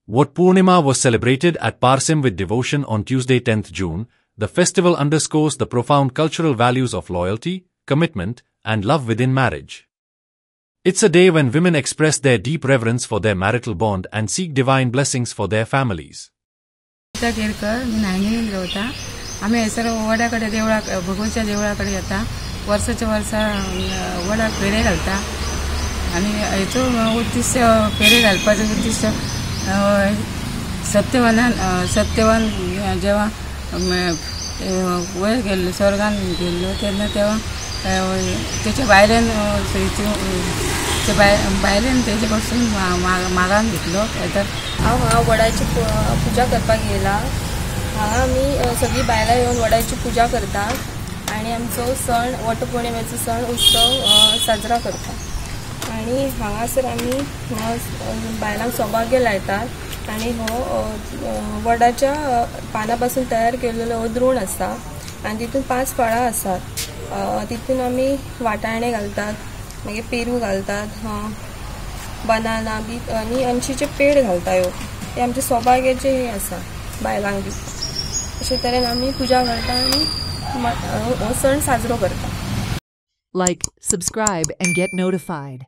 Wat Purnima was celebrated at Parsim with devotion on Tuesday 10th June. The festival underscores the profound cultural values of loyalty, commitment, and love within marriage. It's a day when women express their deep reverence for their marital bond and seek divine blessings for their families. आम्ही हैसर वड्याकडे देवळा भगवंच्या देवळाकडे येता वर्षाच्या वर्षा वडा पेरे घालता आणि हेचो उद्दिश्य पेरे घालपाचें उद्दिश्य सत्यवान जेव्हा वयर गेल्लो स्वर्गान गेल्लो तेन्ना तेव्हा त्याच्या बायलेन बायलेन तेजे कडसून मागान घेतलो. तर हांव वडाची पुजा करपाक गेला. हांगा आमी सगळीं बायलां येवन वडाची पुजा करतात आणि आमचो सण वटपौर्णिमेचो सण उत्सव साजरा करतात. आणि हांगासर आमी बायलांक सौभाग्य लायतात आणि हो वडाच्या पानां पासून तयार केलेलो हो द्रोण आसा आणि तितून 5 फळां आसात. तितून आमी वाटाणे घालतात, मागीर पेरू घालतात, बनाना बी आणि अंयशीचे पेड घालता. ह्यो ते आमचे सौभाग्याचे हे आसा बायलांक बी. अशे तरेन आमी पुजा करता आणि हो सण साजरो करता. Like, subscribe and get notified.